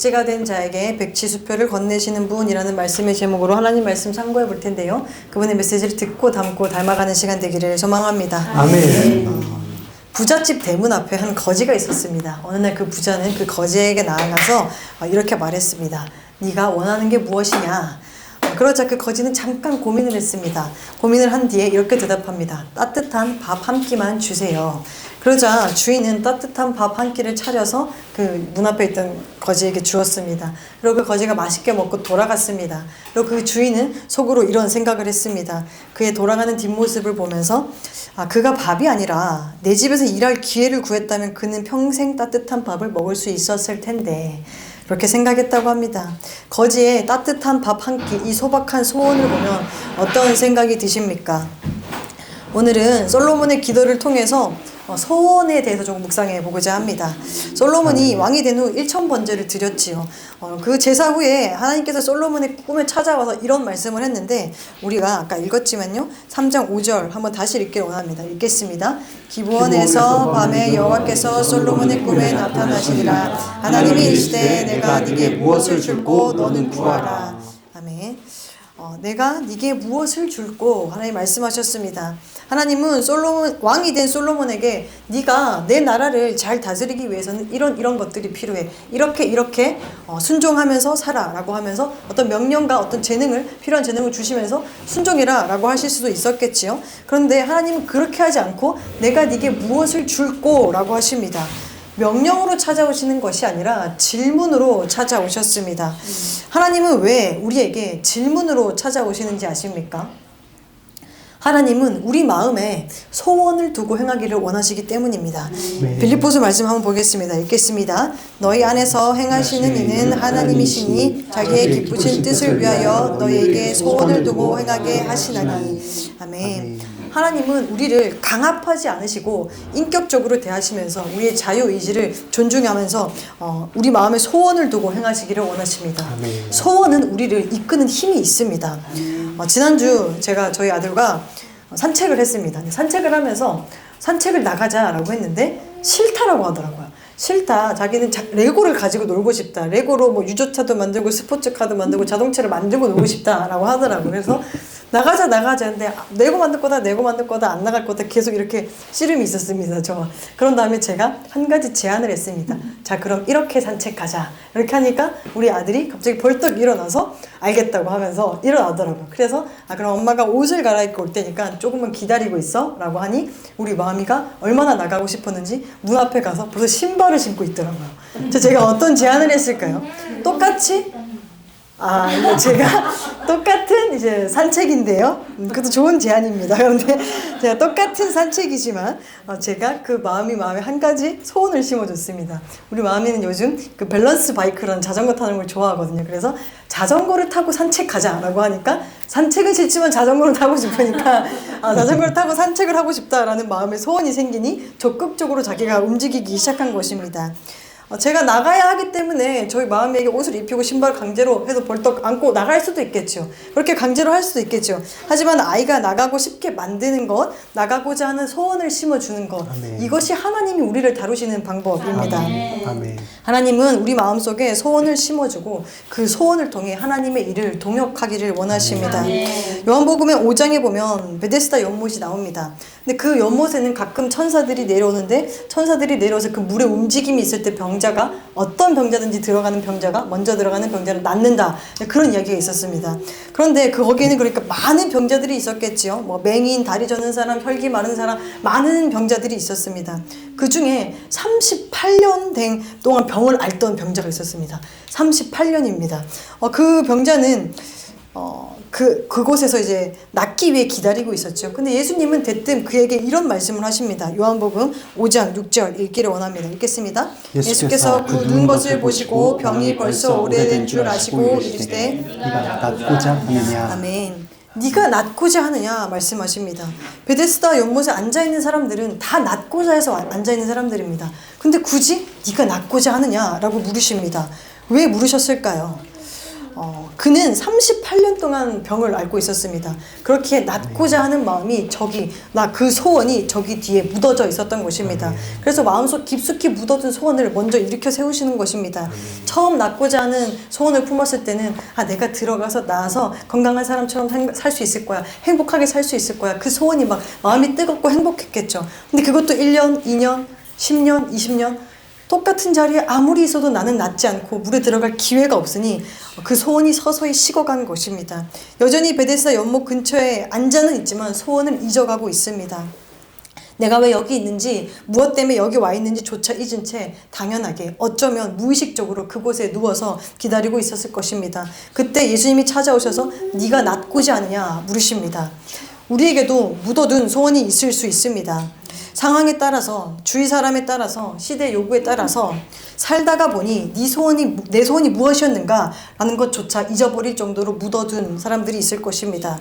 지가 된 자에게 백지수표를 건네시는 분이라는 말씀의 제목으로 하나님 말씀 참고해 볼 텐데요. 그분의 메시지를 듣고 담고 닮아가는 시간 되기를 소망합니다. 아멘. 부잣집 대문 앞에 한 거지가 있었습니다. 어느 날 그 부자는 그 거지에게 나아가서 이렇게 말했습니다. 네가 원하는 게 무엇이냐? 그러자 그 거지는 잠깐 고민을 했습니다. 고민을 한 뒤에 이렇게 대답합니다. 따뜻한 밥 한 끼만 주세요. 그러자 주인은 따뜻한 밥 한 끼를 차려서 그 문 앞에 있던 거지에게 주었습니다. 그리고 그 거지가 맛있게 먹고 돌아갔습니다. 그리고 그 주인은 속으로 이런 생각을 했습니다. 그의 돌아가는 뒷모습을 보면서 그가 밥이 아니라 내 집에서 일할 기회를 구했다면 그는 평생 따뜻한 밥을 먹을 수 있었을 텐데 그렇게 생각했다고 합니다. 거지의 따뜻한 밥 한 끼, 이 소박한 소원을 보면 어떤 생각이 드십니까? 오늘은 솔로몬의 기도를 통해서 소원에 대해서 좀 묵상해 보고자 합니다. 솔로몬이 왕이 된 후 1000번제를 드렸지요. 그 제사 후에 하나님께서 솔로몬의 꿈에 찾아와서 이런 말씀을 했는데 우리가 아까 읽었지만요. 3장 5절 한번 다시 읽기를 원합니다. 읽겠습니다. 기브온에서 밤에 여호와께서 솔로몬의 꿈에 나타나시니라. 하나님이 이르시되 내가 네게 무엇을 줄고 너는 구하라. 아멘. 내가 네게 무엇을 줄고 하나님 말씀하셨습니다. 하나님은 왕이 된 솔로몬에게 네가 내 나라를 잘 다스리기 위해서는 이런 것들이 필요해. 이렇게 순종하면서 살아라고 하면서 어떤 명령과 어떤 필요한 재능을 주시면서 순종해라라고 하실 수도 있었겠지요. 그런데 하나님은 그렇게 하지 않고 내가 네게 무엇을 줄고라고 하십니다. 명령으로 찾아오시는 것이 아니라 질문으로 찾아오셨습니다. 하나님은 왜 우리에게 질문으로 찾아오시는지 아십니까? 하나님은 우리 마음에 소원을 두고 행하기를 원하시기 때문입니다. 빌립보서 말씀 한번 보겠습니다. 읽겠습니다. 너희 안에서 행하시는 이는 하나님이시니 자기의 기쁘신 뜻을 위하여 너희에게 소원을 두고 행하게 하시나니. 아멘. 하나님은 우리를 강압하지 않으시고 인격적으로 대하시면서 우리의 자유의지를 존중하면서 우리 마음에 소원을 두고 행하시기를 원하십니다. 아멘. 소원은 우리를 이끄는 힘이 있습니다. 지난주 제가 저희 아들과 산책을 했습니다. 산책을 하면서 산책을 나가자라고 했는데 싫다라고 하더라고요. 싫다. 자기는 레고를 가지고 놀고 싶다. 레고로 뭐 유조차도 만들고 스포츠카도 만들고 자동차를 만들고 놀고 싶다라고 하더라고요. 그래서 나가자. 근데 레고 만들 거다 안 나갈 거다 계속 이렇게 씨름이 있었습니다. 그런 다음에 제가 한 가지 제안을 했습니다. 자, 그럼 이렇게 산책 가자. 이렇게 하니까 우리 아들이 갑자기 벌떡 일어나서 알겠다고 하면서 일어나더라고요. 그래서 그럼 엄마가 옷을 갈아입고 올 테니까 조금만 기다리고 있어 라고 하니 우리 마음이가 얼마나 나가고 싶었는지 문 앞에 가서 벌써 신발을 신고 있더라고요. 제가 어떤 제안을 했을까요? 똑같이 이거 제가 똑같은 이제 산책인데요. 그것도 좋은 제안입니다. 그런데 제가 똑같은 산책이지만 제가 그 마음에 한 가지 소원을 심어줬습니다. 우리 마음이는 요즘 그 밸런스 바이크라는 자전거 타는 걸 좋아하거든요. 그래서 자전거를 타고 산책 가자라고 하니까 산책은 싫지만 자전거를 타고 싶으니까 자전거를 타고 산책을 하고 싶다라는 마음의 소원이 생기니 적극적으로 자기가 움직이기 시작한 것입니다. 제가 나가야 하기 때문에 저희 마음에게 옷을 입히고 신발 강제로 해서 벌떡 안고 나갈 수도 있겠죠. 그렇게 강제로 할 수도 있겠죠. 하지만 아이가 나가고 싶게 만드는 것, 나가고자 하는 소원을 심어주는 것, 아멘. 이것이 하나님이 우리를 다루시는 방법입니다. 아멘. 하나님은 우리 마음속에 소원을 심어주고 그 소원을 통해 하나님의 일을 동역하기를 원하십니다. 요한복음의 5장에 보면 베데스다 연못이 나옵니다. 근데 그 연못에는 가끔 천사들이 내려오는데 천사들이 내려와서 그 물의 움직임이 있을 때 병자가 어떤 병자든지 먼저 들어가는 병자를 낫는다. 그런 이야기가 있었습니다. 그런데 거기에는 그러니까 많은 병자들이 있었겠지요. 뭐 맹인, 다리 저는 사람, 혈기 마른 사람, 많은 병자들이 있었습니다. 그 중에 38년 동안 병을 앓던 병자가 있었습니다. 38년입니다. 그 병자는 그곳에서 이제 낫기 위해 기다리고 있었죠. 근데 예수님은 대뜸 그에게 이런 말씀을 하십니다. 요한복음 5장 6절 읽기를 원합니다. 읽겠습니다. 예수께서 그 누운 것을 보시고 병이 벌써 오래된 줄 아시고 이르시되 네가 낫고자 하느냐. 아멘. 네가 낫고자 하느냐 말씀하십니다. 베데스다 연못에 앉아있는 사람들은 다 낫고자 해서 앉아있는 사람들입니다. 근데 굳이 네가 낫고자 하느냐라고 물으십니다. 왜 물으셨을까요? 그는 38년 동안 병을 앓고 있었습니다. 그렇게 낫고자 하는 마음이 그 소원이 저기 뒤에 묻어져 있었던 것입니다. 그래서 마음속 깊숙이 묻어둔 소원을 먼저 일으켜 세우시는 것입니다. 처음 낫고자 하는 소원을 품었을 때는 내가 들어가서 나아서 건강한 사람처럼 살 수 있을 거야. 행복하게 살 수 있을 거야. 그 소원이 막 마음이 뜨겁고 행복했겠죠. 근데 그것도 1년, 2년, 10년, 20년 똑같은 자리에 아무리 있어도 나는 낫지 않고 물에 들어갈 기회가 없으니 그 소원이 서서히 식어간 것입니다. 여전히 베데스다 연못 근처에 앉아는 있지만 소원을 잊어가고 있습니다. 내가 왜 여기 있는지, 무엇 때문에 여기 와 있는지조차 잊은 채 당연하게 어쩌면 무의식적으로 그곳에 누워서 기다리고 있었을 것입니다. 그때 예수님이 찾아오셔서 네가 낫고자 하느냐 물으십니다. 우리에게도 묻어둔 소원이 있을 수 있습니다. 상황에 따라서, 주위 사람에 따라서, 시대 요구에 따라서 살다가 보니 내 소원이 무엇이었는가 라는 것조차 잊어버릴 정도로 묻어둔 사람들이 있을 것입니다.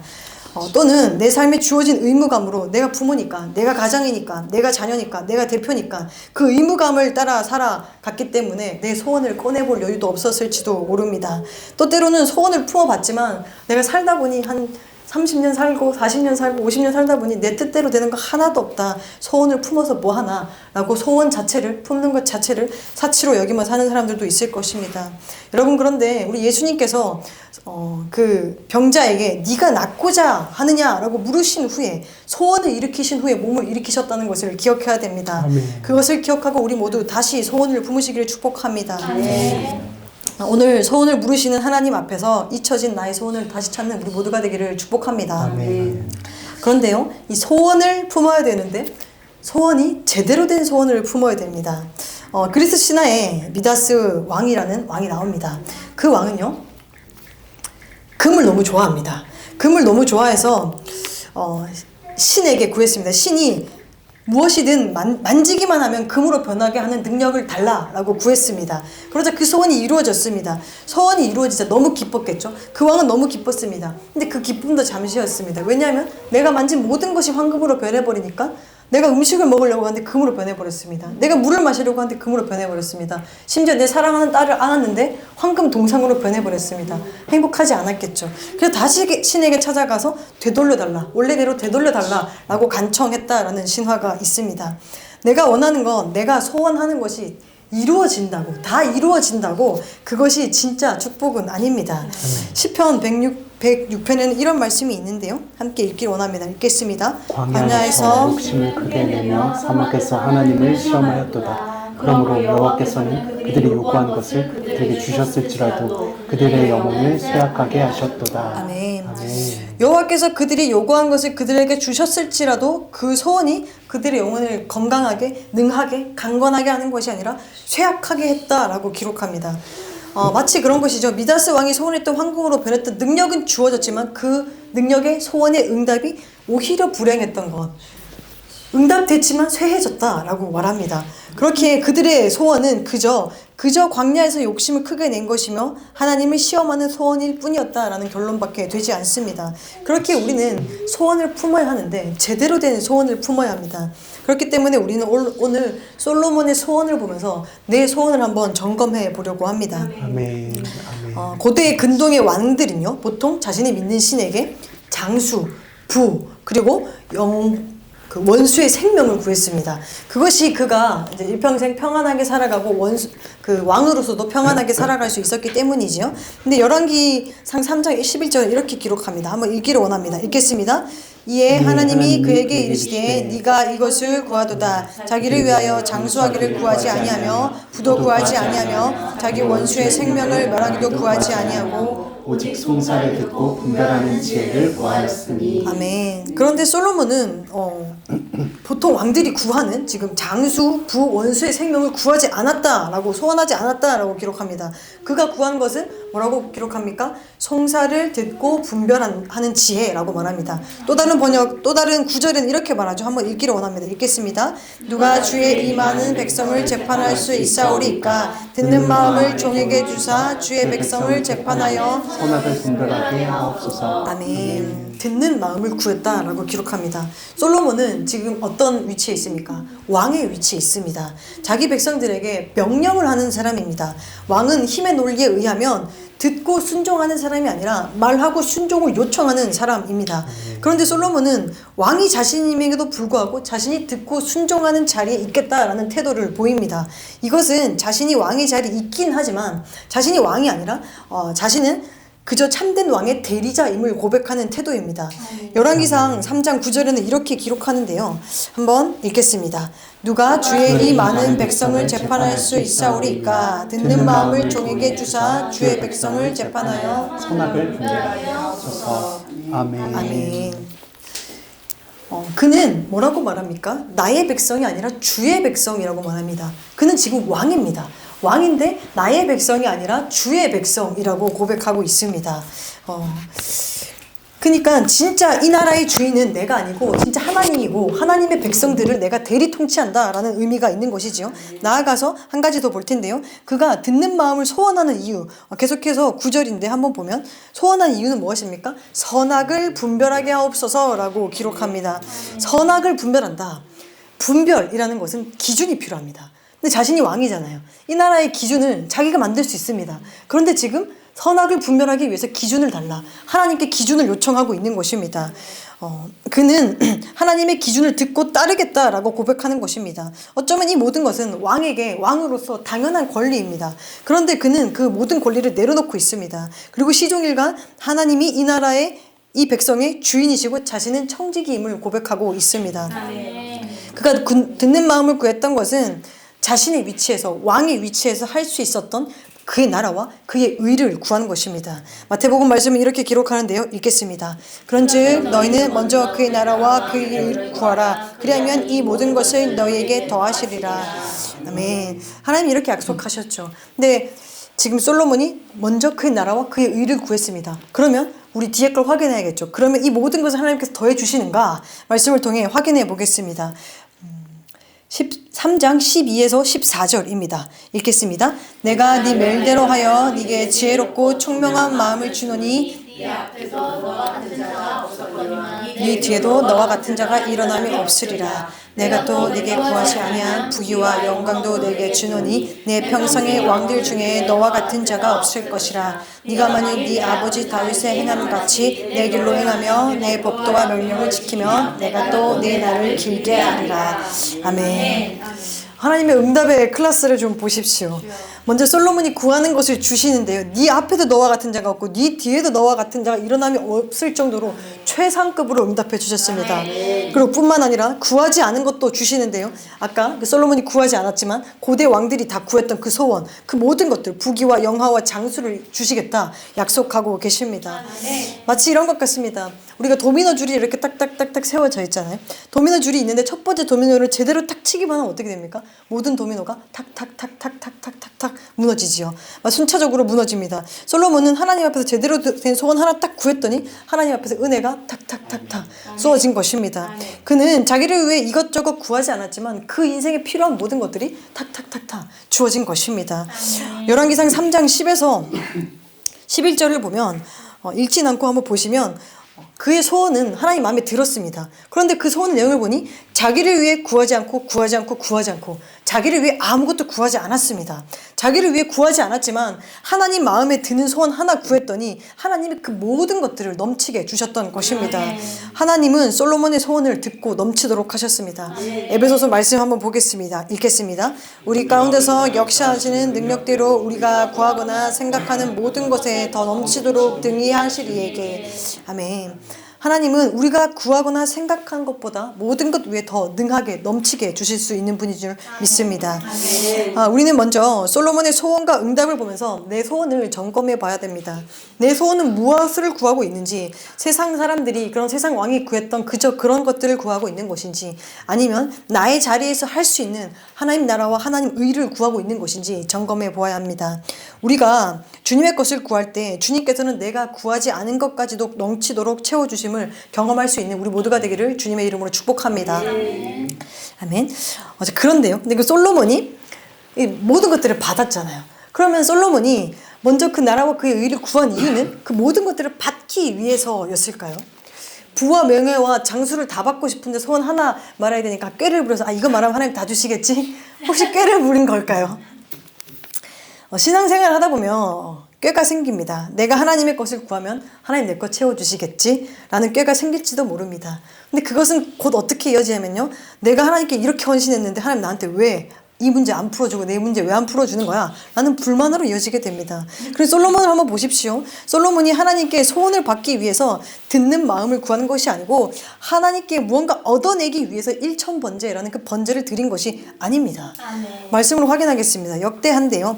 또는 내 삶에 주어진 의무감으로 내가 부모니까, 내가 가장이니까, 내가 자녀니까, 내가 대표니까 그 의무감을 따라 살아갔기 때문에 내 소원을 꺼내볼 여유도 없었을지도 모릅니다. 또 때로는 소원을 품어봤지만 내가 살다 보니 한 30년 살고 40년 살고 50년 살다 보니 내 뜻대로 되는 거 하나도 없다. 소원을 품어서 뭐 하나 라고 소원 자체를 품는 것 자체를 사치로 여기며 사는 사람들도 있을 것입니다. 여러분, 그런데 우리 예수님께서 그 병자에게 네가 낫고자 하느냐라고 물으신 후에 소원을 일으키신 후에 몸을 일으키셨다는 것을 기억해야 됩니다. 아멘. 그것을 기억하고 우리 모두 다시 소원을 품으시기를 축복합니다. 오늘 소원을 물으시는 하나님 앞에서 잊혀진 나의 소원을 다시 찾는 우리 모두가 되기를 축복합니다. 아멘. 그런데요, 이 소원을 품어야 되는데 소원이 제대로 된 소원을 품어야 됩니다. 그리스 신화에 미다스 왕이라는 왕이 나옵니다. 그 왕은요, 금을 너무 좋아합니다. 금을 너무 좋아해서 신에게 구했습니다. 신이 무엇이든 만지기만 하면 금으로 변하게 하는 능력을 달라라고 구했습니다. 그러자 그 소원이 이루어졌습니다. 소원이 이루어지자 너무 기뻤겠죠. 그 왕은 너무 기뻤습니다. 근데 그 기쁨도 잠시였습니다. 왜냐하면 내가 만진 모든 것이 황금으로 변해버리니까 내가 음식을 먹으려고 하는데 금으로 변해버렸습니다. 내가 물을 마시려고 하는데 금으로 변해버렸습니다. 심지어 내 사랑하는 딸을 안았는데 황금 동상으로 변해버렸습니다. 행복하지 않았겠죠. 그래서 다시 신에게 찾아가서 되돌려달라, 원래대로 되돌려달라 라고 간청했다라는 신화가 있습니다. 내가 원하는 건, 내가 소원하는 것이 이루어진다고, 다 이루어진다고 그것이 진짜 축복은 아닙니다. 시편 106편에는 이런 말씀이 있는데요, 함께 읽길 원합니다. 읽겠습니다. 광야에서 욕심을 크게 내며 사막에서 하나님을 시험하였도다. 그러므로 여호와께서는 그들이 요구한 것을 그들에게 주셨을지라도 그들의 영혼을 쇠약하게 하셨도다. 아멘. 아멘. 여호와께서 그들이 요구한 것을 그들에게 주셨을지라도 그 소원이 그들의 영혼을 건강하게, 능하게, 강건하게 하는 것이 아니라 쇠약하게 했다라고 기록합니다. 마치 그런 것이죠. 미다스 왕이 소원했던 황금으로 변했던 능력은 주어졌지만 그 능력의 소원의 응답이 오히려 불행했던 것. 응답됐지만 쇠해졌다라고 말합니다. 그렇게 그들의 소원은 그저 광야에서 욕심을 크게 낸 것이며 하나님을 시험하는 소원일 뿐이었다라는 결론밖에 되지 않습니다. 그렇게 우리는 소원을 품어야 하는데 제대로 된 소원을 품어야 합니다. 그렇기 때문에 우리는 오늘 솔로몬의 소원을 보면서 내 소원을 한번 점검해 보려고 합니다. 아멘. 고대 근동의 왕들은요, 보통 자신이 믿는 신에게 장수, 부, 그리고 그 원수의 생명을 구했습니다. 그것이 그가 이제 일평생 평안하게 살아가고 그 왕으로서도 평안하게 살아갈 수 있었기 때문이지요. 근데 열왕기상 3장 11절에 이렇게 기록합니다. 한번 읽기를 원합니다. 읽겠습니다. 이에 하나님이 그에게 이르시되 네가 이것을 구하도다. 자기를 위하여 장수하기를 구하지 아니하며 부도 구하지 아니하며 자기 원수의 생명을 멸하기도 구하지 아니하고 오직 송사를 듣고 분별하는 지혜를 구하였으니. 아멘. 그런데 솔로몬은 보통 왕들이 구하는 지금 장수, 부, 원수의 생명을 구하지 않았다라고, 소원하지 않았다라고 기록합니다. 그가 구한 것은 뭐라고 기록합니까? 송사를 듣고 분별하는 지혜라고 말합니다. 또 다른 구절은 이렇게 말하죠. 한번 읽기를 원합니다. 읽겠습니다. 누가 주의 이 많은 백성을 재판할 수 있사오리까? 듣는 마음을 종에게 주사 주의 백성을 재판하여 선악을 분별하게 하옵소서. 아멘. 듣는 마음을 구했다라고 기록합니다. 솔로몬은 지금 어떤 위치에 있습니까? 왕의 위치에 있습니다. 자기 백성들에게 명령을 하는 사람입니다. 왕은 힘의 논리에 의하면 듣고 순종하는 사람이 아니라 말하고 순종을 요청하는 사람입니다. 그런데 솔로몬은 왕이 자신임에도 불구하고 자신이 듣고 순종하는 자리에 있겠다라는 태도를 보입니다. 이것은 자신이 왕의 자리에 있긴 하지만 자신이 왕이 아니라 자신은 그저 참된 왕의 대리자임을 고백하는 태도입니다. 열왕기상 3장 9절에는 이렇게 기록하는데요. 한번 읽겠습니다. 누가 주의 이 많은 백성을 재판할 수 있사오리까? 듣는 마음을 종에게 주사 주의 백성을 재판하여 선악을 분별하소서. 아멘. 아멘. 그는 뭐라고 말합니까? 나의 백성이 아니라 주의 백성이라고 말합니다. 그는 지금 왕입니다. 왕인데 나의 백성이 아니라 주의 백성이라고 고백하고 있습니다. 그러니까 진짜 이 나라의 주인은 내가 아니고 진짜 하나님이고 하나님의 백성들을 내가 대리 통치한다라는 의미가 있는 것이지요. 나아가서 한 가지 더 볼 텐데요. 그가 듣는 마음을 소원하는 이유, 계속해서 9절인데 한번 보면 소원한 이유는 무엇입니까? 선악을 분별하게 하옵소서라고 기록합니다. 선악을 분별한다. 분별이라는 것은 기준이 필요합니다. 근데 자신이 왕이잖아요. 이 나라의 기준을 자기가 만들 수 있습니다. 그런데 지금 선악을 분별하기 위해서 기준을 달라. 하나님께 기준을 요청하고 있는 것입니다. 그는 하나님의 기준을 듣고 따르겠다라고 고백하는 것입니다. 어쩌면 이 모든 것은 왕에게 왕으로서 당연한 권리입니다. 그런데 그는 그 모든 권리를 내려놓고 있습니다. 그리고 시종일관 하나님이 이 나라의 이 백성의 주인이시고 자신은 청지기임을 고백하고 있습니다. 그가 듣는 마음을 구했던 것은 자신의 위치에서 왕의 위치에서 할 수 있었던 그의 나라와 그의 의를 구하는 것입니다. 마태복음 말씀은 이렇게 기록하는데요. 읽겠습니다. 그런즉 너희는 먼저 그의 나라와 그의 의를 구하라. 그리하면 이 모든 것을 너희에게 더하시리라. 아멘. 하나님이 이렇게 약속하셨죠. 근데 지금 솔로몬이 먼저 그의 나라와 그의 의를 구했습니다. 그러면 우리 뒤에 걸 확인해야겠죠. 그러면 이 모든 것을 하나님께서 더해 주시는가? 말씀을 통해 확인해 보겠습니다. 3장 12에서 14절입니다. 읽겠습니다. 내가 네 멜대로 하여 네게 지혜롭고 총명한 마음을 주노니 네 뒤에도 너와 같은 자가 일어남이 없으리라. 내가 또 네게 구하지 아니한 부귀와 영광도 네게 주노니 내 평생의 왕들 중에 너와 같은 자가 없을 것이라. 네가 만일 네 아버지 다윗의 행함 같이 내 길로 행하며 내 법도와 명령을 지키면 내가 또 네 날을 길게 하리라. 아멘. 하나님의 응답의 클래스를 좀 보십시오. 먼저 솔로몬이 구하는 것을 주시는데요. 네 앞에도 너와 같은 자가 없고 네 뒤에도 너와 같은 자가 일어남이 없을 정도로 최상급으로 응답해 주셨습니다. 그리고 뿐만 아니라 구하지 않은 것도 주시는데요. 아까 솔로몬이 구하지 않았지만 고대 왕들이 다 구했던 그 소원, 그 모든 것들, 부귀와 영화와 장수를 주시겠다 약속하고 계십니다. 마치 이런 것 같습니다. 우리가 도미노 줄이 이렇게 딱딱딱딱 세워져 있잖아요. 도미노 줄이 있는데 첫 번째 도미노를 제대로 탁 치기만 하면 어떻게 됩니까? 모든 도미노가 탁탁탁탁탁탁탁탁 무너지지요. 순차적으로 무너집니다. 솔로몬은 하나님 앞에서 제대로 된 소원 하나 딱 구했더니 하나님 앞에서 은혜가 탁탁탁탁 쏘아진 것입니다. 그는 자기를 위해 이것저것 구하지 않았지만 그 인생에 필요한 모든 것들이 탁탁탁탁 주어진 것입니다. 열왕기상 3장 10에서 11절을 보면 읽진 않고 한번 보시면 그의 소원은 하나님 마음에 들었습니다. 그런데 그 소원의 내용을 보니 자기를 위해 구하지 않고 자기를 위해 아무것도 구하지 않았습니다. 자기를 위해 구하지 않았지만 하나님 마음에 드는 소원 하나 구했더니 하나님이 그 모든 것들을 넘치게 주셨던 것입니다. 하나님은 솔로몬의 소원을 듣고 넘치도록 하셨습니다. 에베소서 말씀 한번 보겠습니다. 읽겠습니다. 우리 가운데서 역사하시는 능력대로 우리가 구하거나 생각하는 모든 것에 더 넘치도록 등이 하시리에게. 아멘. 하나님은 우리가 구하거나 생각한 것보다 모든 것 위에 더 능하게 넘치게 주실 수 있는 분인 줄 믿습니다. 우리는 먼저 솔로몬의 소원과 응답을 보면서 내 소원을 점검해 봐야 됩니다. 내 소원은 무엇을 구하고 있는지, 세상 사람들이 그런 세상 왕이 구했던 그저 그런 것들을 구하고 있는 것인지, 아니면 나의 자리에서 할 수 있는 하나님 나라와 하나님 의를 구하고 있는 것인지 점검해 보아야 합니다. 우리가 주님의 것을 구할 때 주님께서는 내가 구하지 않은 것까지도 넘치도록 채워주심을 경험할 수 있는 우리 모두가 되기를 주님의 이름으로 축복합니다. 아멘. 그런데요. 근데 그 솔로몬이 이 모든 것들을 받았잖아요. 그러면 솔로몬이 먼저 그 나라와 그의 의를 구한 이유는 그 모든 것들을 받기 위해서였을까요? 부와 명예와 장수를 다 받고 싶은데 소원 하나 말해야 되니까 꾀를 부려서 이거 말하면 하나님 다 주시겠지? 혹시 꾀를 부린 걸까요? 신앙생활 하다 보면 꾀가 생깁니다. 내가 하나님의 것을 구하면 하나님 내 것 채워주시겠지? 라는 꾀가 생길지도 모릅니다. 근데 그것은 곧 어떻게 이어지냐면요. 내가 하나님께 이렇게 헌신했는데 하나님 나한테 왜 이 문제 안 풀어주고 내 문제 왜 안 풀어주는 거야? 라는 불만으로 이어지게 됩니다. 그래서 솔로몬을 한번 보십시오. 솔로몬이 하나님께 소원을 받기 위해서 듣는 마음을 구하는 것이 아니고 하나님께 무언가 얻어내기 위해서 일천번제라는 그 번제를 드린 것이 아닙니다. 말씀으로 확인하겠습니다. 역대하인데요.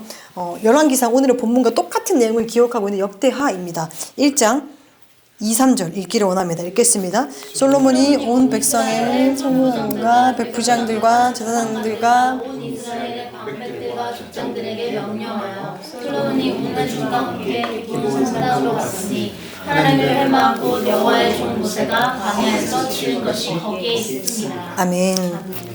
열왕기상 오늘의 본문과 똑같은 내용을 기록하고 있는 역대하입니다. 1장 2, 3절 읽기를 원합니다. 읽겠습니다. 솔로몬이 온 백성의 성문과 백부장들과 제사장들과 온 이스라엘의 방백들과 족장들에게 명령하여 솔로몬이 온 나라과 함께 기쁜 산당으로 갔으니 하나님을 회망하고 여호와의 종 모세가 광야에서 치른 것이 거기에 있습니다. 아멘.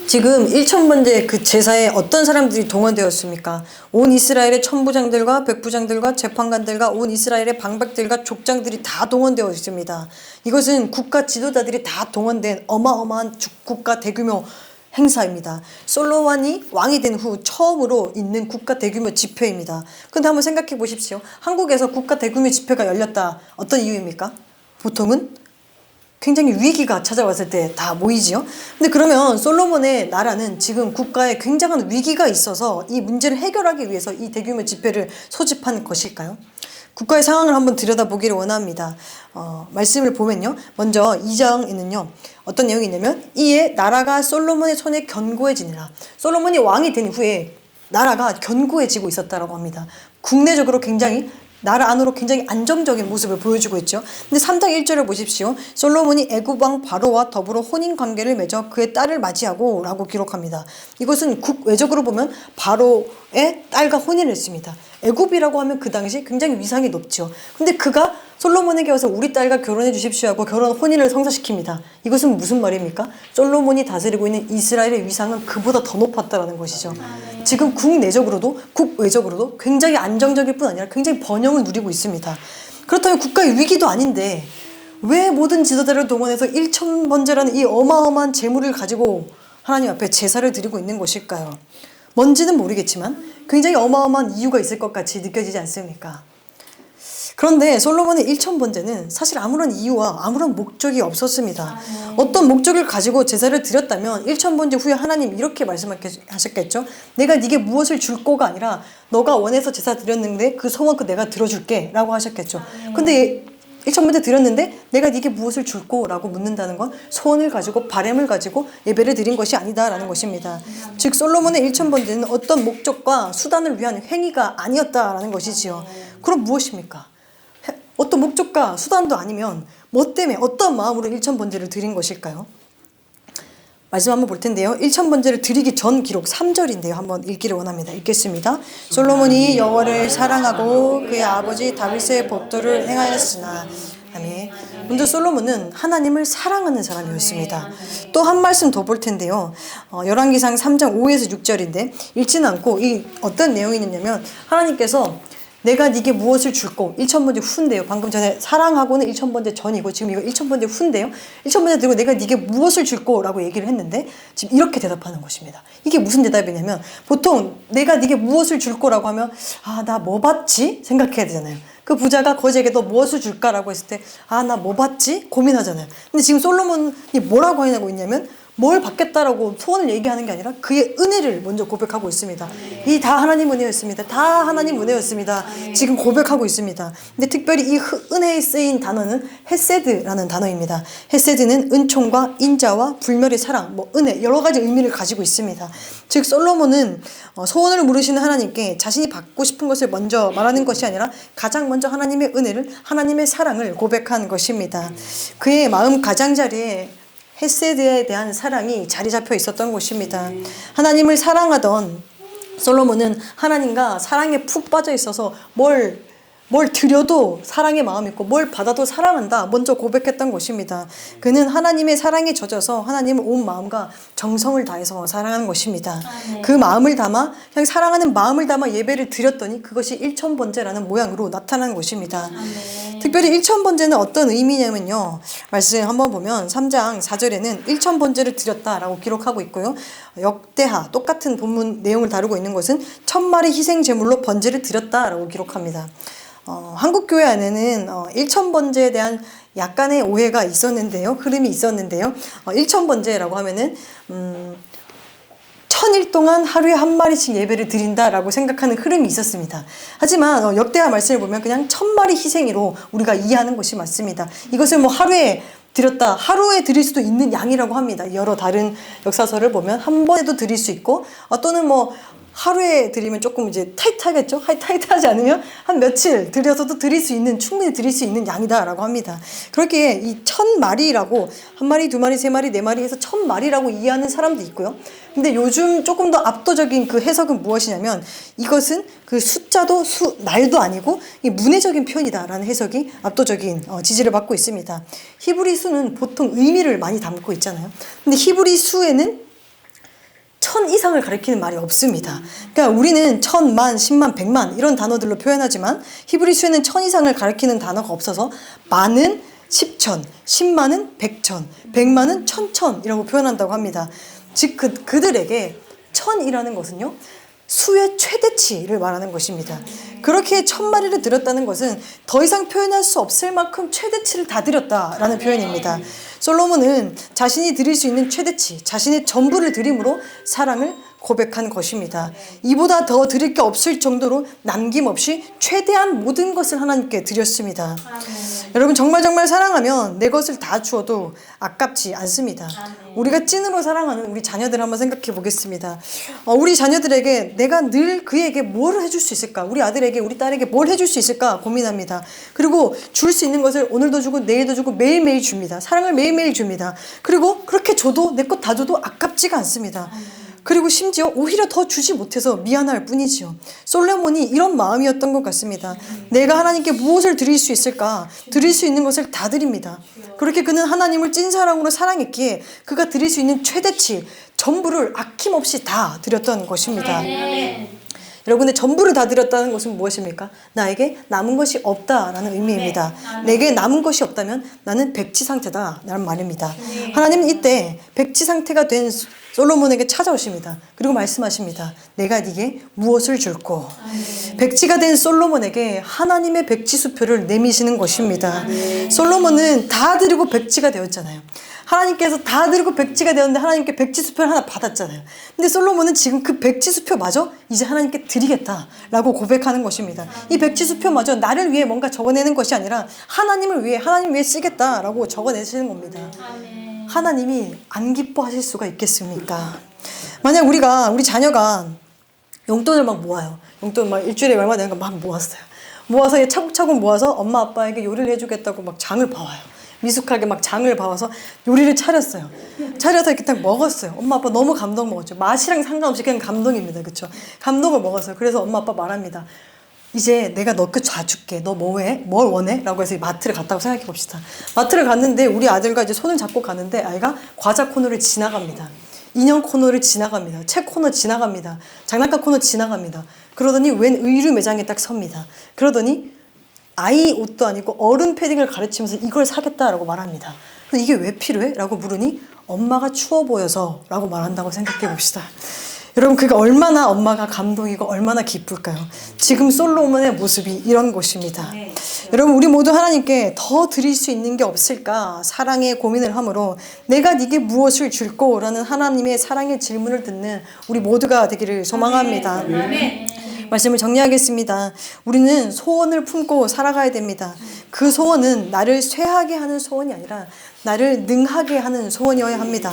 지금 일천번제 그 제사에 어떤 사람들이 동원되었습니까? 온 이스라엘의 천부장들과 백부장들과 재판관들과 온 이스라엘의 방백들과 족장들이 다 동원되어 있습니다. 이것은 국가 지도자들이 다 동원된 어마어마한 국가 대규모 행사입니다. 솔로몬이 왕이 된 후 처음으로 있는 국가 대규모 집회입니다. 근데 한번 생각해 보십시오. 한국에서 국가 대규모 집회가 열렸다. 어떤 이유입니까? 보통은 굉장히 위기가 찾아왔을 때 다 모이지요. 근데 그러면 솔로몬의 나라는 지금 국가에 굉장한 위기가 있어서 이 문제를 해결하기 위해서 이 대규모 집회를 소집한 것일까요? 국가의 상황을 한번 들여다보기를 원합니다. 말씀을 보면요. 먼저 2장에는요. 어떤 내용이 있냐면 이에 나라가 솔로몬의 손에 견고해지니라. 솔로몬이 왕이 된 후에 나라가 견고해지고 있었다라고 합니다. 국내적으로 굉장히 나라 안으로 굉장히 안정적인 모습을 보여주고 있죠. 근데 3장 1절을 보십시오. 솔로몬이 애굽 왕 바로와 더불어 혼인 관계를 맺어 그의 딸을 맞이하고 라고 기록합니다. 이것은 국외적으로 보면 바로의 딸과 혼인을 했습니다. 애굽이라고 하면 그 당시 굉장히 위상이 높죠. 근데 그가 솔로몬에게 와서 우리 딸과 결혼해 주십시오 하고 혼인을 성사시킵니다. 이것은 무슨 말입니까? 솔로몬이 다스리고 있는 이스라엘의 위상은 그보다 더 높았다라는 것이죠. 지금 국내적으로도 국외적으로도 굉장히 안정적일 뿐 아니라 굉장히 번영을 누리고 있습니다. 그렇다면 국가의 위기도 아닌데 왜 모든 지도자를 동원해서 일천번제라는 이 어마어마한 재물을 가지고 하나님 앞에 제사를 드리고 있는 것일까요? 뭔지는 모르겠지만 굉장히 어마어마한 이유가 있을 것 같이 느껴지지 않습니까? 그런데 솔로몬의 일천번제는 사실 아무런 이유와 아무런 목적이 없었습니다. 어떤 목적을 가지고 제사를 드렸다면 일천번제 후에 하나님 이렇게 말씀하셨겠죠. 내가 네게 무엇을 줄 거가 아니라 너가 원해서 제사 드렸는데 그 소원 내가 들어줄게 라고 하셨겠죠. 근데 일천번제 드렸는데 내가 네게 무엇을 줄 거라고 묻는다는 건 소원을 가지고 바램을 가지고 예배를 드린 것이 아니다라는 것입니다. 즉 솔로몬의 일천번제는 어떤 목적과 수단을 위한 행위가 아니었다라는 것이지요. 그럼 무엇입니까? 어떤 목적과 수단도 아니면 뭐 때문에 어떤 마음으로 일천번제를 드린 것일까요? 말씀 한번 볼 텐데요. 일천번제를 드리기 전 기록 3절인데요. 한번 읽기를 원합니다. 읽겠습니다. 솔로몬이 여호와를 사랑하고 그의 아버지 다윗의 법도를 행하였으나. 아멘. 먼저 솔로몬은 하나님을 사랑하는 사람이었습니다. 또 한 말씀 더 볼 텐데요. 열왕기상 3장 5에서 6절인데 읽지는 않고 이 어떤 내용이 있냐면 하나님께서 내가 네게 무엇을 줄고 일천번제 후인데요. 방금 전에 사랑하고는 일천번제 전이고 지금 이거 일천번제 후인데요. 일천번제 들고 내가 네게 무엇을 줄고 라고 얘기를 했는데 지금 이렇게 대답하는 것입니다. 이게 무슨 대답이냐면 보통 내가 네게 무엇을 줄 거라고 하면 나 뭐 받지? 생각해야 되잖아요. 그 부자가 거지에게 너 무엇을 줄까라고 했을 때 나 뭐 받지? 고민하잖아요. 근데 지금 솔로몬이 뭐라고 하고 있냐면 뭘 받겠다라고 소원을 얘기하는 게 아니라 그의 은혜를 먼저 고백하고 있습니다. 이 다 하나님 은혜였습니다. 다 하나님 은혜였습니다. 지금 고백하고 있습니다. 근데 특별히 이 은혜에 쓰인 단어는 헤세드라는 단어입니다. 헤세드는 은총과 인자와 불멸의 사랑, 은혜 여러 가지 의미를 가지고 있습니다. 즉 솔로몬은 소원을 물으시는 하나님께 자신이 받고 싶은 것을 먼저 말하는 것이 아니라 가장 먼저 하나님의 은혜를 하나님의 사랑을 고백한 것입니다. 그의 마음 가장자리에 헤세드에 대한 사랑이 자리 잡혀 있었던 것입니다. 하나님을 사랑하던 솔로몬은 하나님과 사랑에 푹 빠져 있어서 뭘 뭘 드려도 사랑의 마음이 있고 뭘 받아도 사랑한다. 먼저 고백했던 것입니다. 그는 하나님의 사랑에 젖어서 하나님을 온 마음과 정성을 다해서 사랑하는 것입니다. 그 마음을 담아 그냥 사랑하는 마음을 담아 예배를 드렸더니 그것이 일천번제라는 모양으로 나타나는 것입니다. 특별히 일천번제는 어떤 의미냐면요. 말씀 한번 보면 3장 4절에는 일천번제를 드렸다라고 기록하고 있고요. 역대하 똑같은 본문 내용을 다루고 있는 것은 1000마리 희생 제물로 번제를 드렸다라고 기록합니다. 한국 교회 안에는 일천번제에 대한 약간의 오해가 있었는데요. 흐름이 있었는데요. 일천번제라고 하면은 1000일 동안 하루에 한 마리씩 예배를 드린다라고 생각하는 흐름이 있었습니다. 하지만 역대하 말씀을 보면 그냥 1000마리 희생으로 우리가 이해하는 것이 맞습니다. 이것을 뭐 하루에 드렸다, 하루에 드릴 수도 있는 양이라고 합니다. 여러 다른 역사서를 보면 한 번에도 드릴 수 있고 또는 뭐 하루에 드리면 조금 이제 타이트하겠죠? 타이트하지 않으면 한 며칠 드려서도 드릴 수 있는, 충분히 드릴 수 있는 양이다라고 합니다. 그렇게 이 1000마리라고 한 마리, 두 마리, 세 마리, 네 마리 해서 1000마리라고 이해하는 사람도 있고요. 근데 요즘 조금 더 압도적인 그 해석은 무엇이냐면 이것은 그 숫자도 날도 아니고 이 문해적인 표현이다라는 해석이 압도적인 지지를 받고 있습니다. 히브리 수는 보통 의미를 많이 담고 있잖아요. 근데 히브리 수에는 1000 이상을 가리키는 말이 없습니다. 그러니까 우리는 1000, 만, 10만, 100만 이런 단어들로 표현하지만 히브리 수에는 1000 이상을 가리키는 단어가 없어서 만은 10,000, 10만은 100,000, 100만은 1000,000이라고 표현한다고 합니다. 즉 그들에게 1000이라는 것은요. 수의 최대치를 말하는 것입니다. 그렇게 1000마리를 드렸다는 것은 더 이상 표현할 수 없을 만큼 최대치를 다 드렸다라는 표현입니다. 솔로몬은 자신이 드릴 수 있는 최대치, 자신의 전부를 드림으로 사랑을 고백한 것입니다. 이보다 더 드릴 게 없을 정도로 남김없이 최대한 모든 것을 하나님께 드렸습니다. 여러분 정말 사랑하면 내 것을 다 주어도 아깝지 않습니다. 우리가 찐으로 사랑하는 우리 자녀들 한번 생각해 보겠습니다. 우리 자녀들에게 내가 늘 그에게 뭘 해줄 수 있을까? 우리 아들에게 우리 딸에게 뭘 해줄 수 있을까 고민합니다. 그리고 줄 수 있는 것을 오늘도 주고 내일도 주고 매일매일 줍니다. 사랑을 매일매일 줍니다. 그리고 그렇게 줘도 내 것 다 줘도 아깝지가 않습니다. 그리고 심지어 오히려 더 주지 못해서 미안할 뿐이지요. 솔로몬이 이런 마음이었던 것 같습니다. 내가 하나님께 무엇을 드릴 수 있을까? 드릴 수 있는 것을 다 드립니다. 그렇게 그는 하나님을 찐사랑으로 사랑했기에 그가 드릴 수 있는 최대치 전부를 아낌없이 다 드렸던 것입니다. 여러분의 전부를 다 드렸다는 것은 무엇입니까? 나에게 남은 것이 없다라는 의미입니다. 내게 남은 것이 없다면 나는 백지 상태다 라는 말입니다. 하나님은 이때 백지 상태가 된 솔로몬에게 찾아오십니다. 그리고 말씀하십니다. 내가 네게 무엇을 줄꼬. 백지가 된 솔로몬에게 하나님의 백지 수표를 내미시는 것입니다. 솔로몬은 다 드리고 백지가 되었잖아요. 하나님께서 다 드리고 백지가 되었는데 하나님께 백지 수표를 하나 받았잖아요. 근데 솔로몬은 지금 그 백지 수표마저 이제 하나님께 드리겠다라고 고백하는 것입니다. 이 백지 수표마저 나를 위해 뭔가 적어내는 것이 아니라 하나님 위해 쓰겠다라고 적어내시는 겁니다. 하나님이 안 기뻐하실 수가 있겠습니까? 만약 우리 자녀가 용돈을 막 모아요. 용돈 막 일주일에 얼마 되는 거 막 모았어요. 모아서 차곡차곡 모아서 엄마 아빠에게 요리를 해주겠다고 막 장을 봐와요. 미숙하게 막 장을 봐와서 요리를 차렸어요. 차려서 이렇게 딱 먹었어요. 엄마 아빠 너무 감동 먹었죠. 맛이랑 상관없이 그냥 감동입니다. 그렇죠? 감동을 먹었어요. 그래서 엄마 아빠 말합니다. 이제 내가 너 그 좌줄게. 너 뭐 해? 뭘 원해? 라고 해서 마트를 갔다고 생각해 봅시다. 마트를 갔는데 우리 아들과 이제 손을 잡고 가는데 아이가 과자 코너를 지나갑니다. 인형 코너를 지나갑니다. 책 코너 지나갑니다. 장난감 코너 지나갑니다. 그러더니 웬 의류 매장에 딱 섭니다. 그러더니 아이 옷도 아니고 어른 패딩을 가르치면서 이걸 사겠다라고 말합니다. 그래서 이게 왜 필요해? 라고 물으니 엄마가 추워 보여서 라고 말한다고 생각해 봅시다. 여러분 그가 얼마나 엄마가 감동이고 얼마나 기쁠까요? 지금 솔로몬의 모습이 이런 것입니다. 여러분 우리 모두 하나님께 더 드릴 수 있는 게 없을까 사랑의 고민을 하므로 내가 네게 무엇을 줄꼬? 라는 하나님의 사랑의 질문을 듣는 우리 모두가 되기를 소망합니다. 말씀을 정리하겠습니다. 우리는 소원을 품고 살아가야 됩니다. 그 소원은 나를 쇠하게 하는 소원이 아니라 나를 능하게 하는 소원이어야 합니다.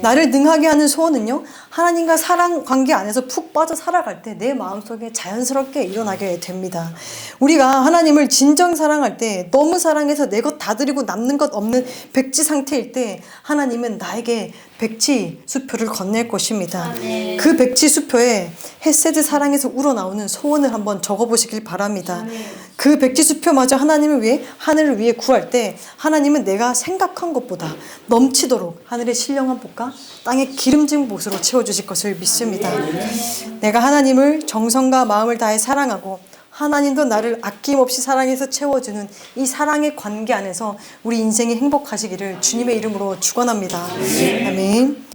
나를 능하게 하는 소원은요. 하나님과 사랑 관계 안에서 푹 빠져 살아갈 때 내 마음속에 자연스럽게 일어나게 됩니다. 우리가 하나님을 진정 사랑할 때 너무 사랑해서 내 것 다 드리고 남는 것 없는 백지 상태일 때 하나님은 나에게 백지 수표를 건넬 것입니다. 아멘. 그 백지 수표에 헤세드 사랑에서 우러나오는 소원을 한번 적어보시길 바랍니다. 그 백지 수표마저 하나님을 위해 하늘을 위해 구할 때 하나님은 내가 생각한 것보다 넘치도록 하늘의 신령한 복과 땅의 기름진 못으로 채워주실 것을 믿습니다. 내가 하나님을 정성과 마음을 다해 사랑하고 하나님도 나를 아낌없이 사랑해서 채워주는 이 사랑의 관계 안에서 우리 인생이 행복하시기를 주님의 이름으로 축원합니다. 아멘.